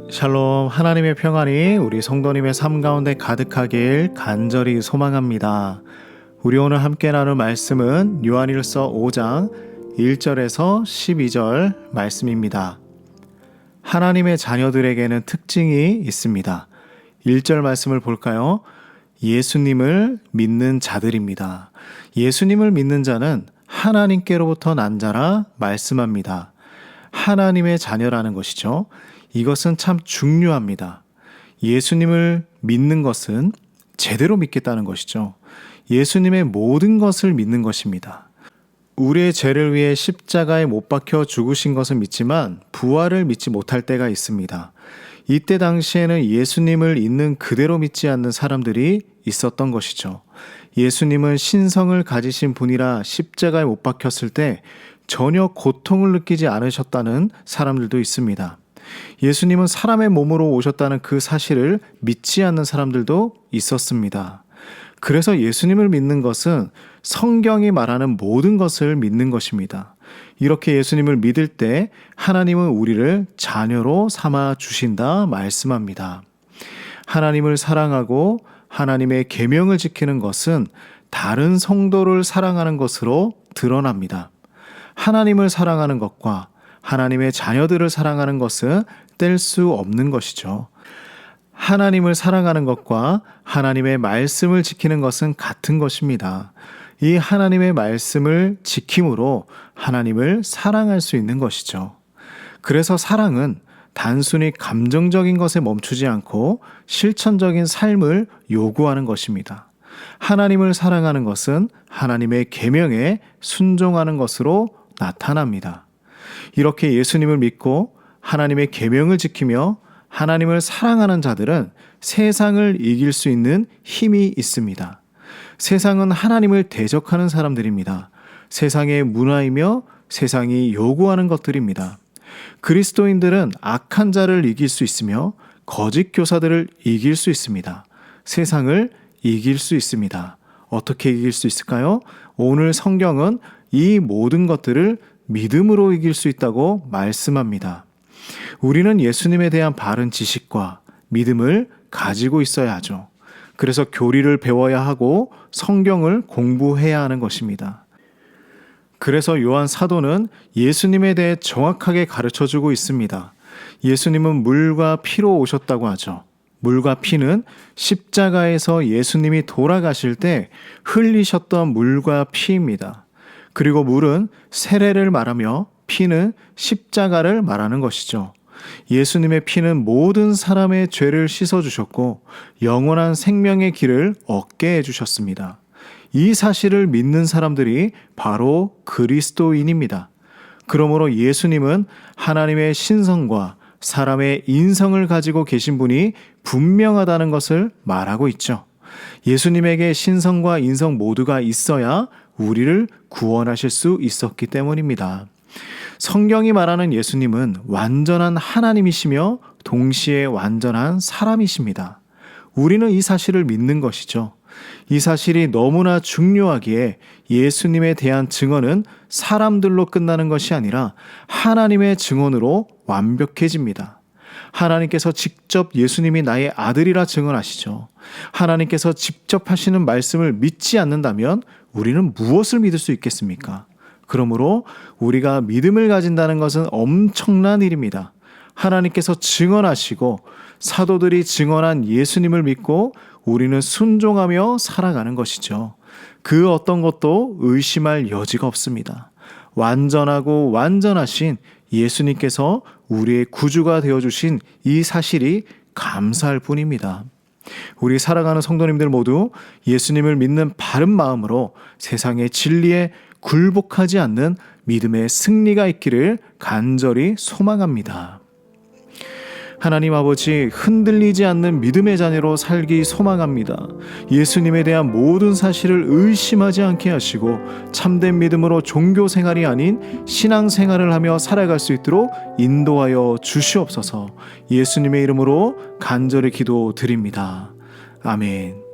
샬롬, 하나님의 평안이 우리 성도님의 삶 가운데 가득하길 간절히 소망합니다. 우리 오늘 함께 나눌 말씀은 요한일서 5장 1절에서 12절 말씀입니다. 하나님의 자녀들에게는 특징이 있습니다. 1절 말씀을 볼까요? 예수님을 믿는 자들입니다. 예수님을 믿는 자는 하나님께로부터 난 자라 말씀합니다. 하나님의 자녀라는 것이죠. 이것은 참 중요합니다. 예수님을 믿는 것은 제대로 믿겠다는 것이죠. 예수님의 모든 것을 믿는 것입니다. 우리의 죄를 위해 십자가에 못 박혀 죽으신 것은 믿지만 부활을 믿지 못할 때가 있습니다. 이때 당시에는 예수님을 있는 그대로 믿지 않는 사람들이 있었던 것이죠. 예수님은 신성을 가지신 분이라 십자가에 못 박혔을 때 전혀 고통을 느끼지 않으셨다는 사람들도 있습니다. 예수님은 사람의 몸으로 오셨다는 그 사실을 믿지 않는 사람들도 있었습니다. 그래서 예수님을 믿는 것은 성경이 말하는 모든 것을 믿는 것입니다. 이렇게 예수님을 믿을 때 하나님은 우리를 자녀로 삼아 주신다 말씀합니다. 하나님을 사랑하고 하나님의 계명을 지키는 것은 다른 성도를 사랑하는 것으로 드러납니다. 하나님을 사랑하는 것과 하나님의 자녀들을 사랑하는 것은 뗄 수 없는 것이죠. 하나님을 사랑하는 것과 하나님의 말씀을 지키는 것은 같은 것입니다. 이 하나님의 말씀을 지킴으로 하나님을 사랑할 수 있는 것이죠. 그래서 사랑은 단순히 감정적인 것에 멈추지 않고 실천적인 삶을 요구하는 것입니다. 하나님을 사랑하는 것은 하나님의 계명에 순종하는 것으로 나타납니다. 이렇게 예수님을 믿고 하나님의 계명을 지키며 하나님을 사랑하는 자들은 세상을 이길 수 있는 힘이 있습니다. 세상은 하나님을 대적하는 사람들입니다. 세상의 문화이며 세상이 요구하는 것들입니다. 그리스도인들은 악한 자를 이길 수 있으며 거짓 교사들을 이길 수 있습니다. 세상을 이길 수 있습니다. 어떻게 이길 수 있을까요? 오늘 성경은 이 모든 것들을 믿음으로 이길 수 있다고 말씀합니다. 우리는 예수님에 대한 바른 지식과 믿음을 가지고 있어야 하죠. 그래서 교리를 배워야 하고 성경을 공부해야 하는 것입니다. 그래서 요한 사도는 예수님에 대해 정확하게 가르쳐주고 있습니다. 예수님은 물과 피로 오셨다고 하죠. 물과 피는 십자가에서 예수님이 돌아가실 때 흘리셨던 물과 피입니다. 그리고 물은 세례를 말하며 피는 십자가를 말하는 것이죠. 예수님의 피는 모든 사람의 죄를 씻어주셨고 영원한 생명의 길을 얻게 해주셨습니다. 이 사실을 믿는 사람들이 바로 그리스도인입니다. 그러므로 예수님은 하나님의 신성과 사람의 인성을 가지고 계신 분이 분명하다는 것을 말하고 있죠. 예수님에게 신성과 인성 모두가 있어야 우리를 구원하실 수 있었기 때문입니다. 성경이 말하는 예수님은 완전한 하나님이시며 동시에 완전한 사람이십니다. 우리는 이 사실을 믿는 것이죠. 이 사실이 너무나 중요하기에 예수님에 대한 증언은 사람들로 끝나는 것이 아니라 하나님의 증언으로 완벽해집니다. 하나님께서 직접 예수님이 나의 아들이라 증언하시죠. 하나님께서 직접 하시는 말씀을 믿지 않는다면 우리는 무엇을 믿을 수 있겠습니까? 그러므로 우리가 믿음을 가진다는 것은 엄청난 일입니다. 하나님께서 증언하시고 사도들이 증언한 예수님을 믿고 우리는 순종하며 살아가는 것이죠. 그 어떤 것도 의심할 여지가 없습니다. 완전하고 완전하신 예수님께서 우리의 구주가 되어주신 이 사실이 감사할 뿐입니다. 우리 살아가는 성도님들 모두 예수님을 믿는 바른 마음으로 세상의 진리에 굴복하지 않는 믿음의 승리가 있기를 간절히 소망합니다. 하나님 아버지, 흔들리지 않는 믿음의 자녀로 살기 소망합니다. 예수님에 대한 모든 사실을 의심하지 않게 하시고 참된 믿음으로 종교 생활이 아닌 신앙 생활을 하며 살아갈 수 있도록 인도하여 주시옵소서. 예수님의 이름으로 간절히 기도드립니다. 아멘.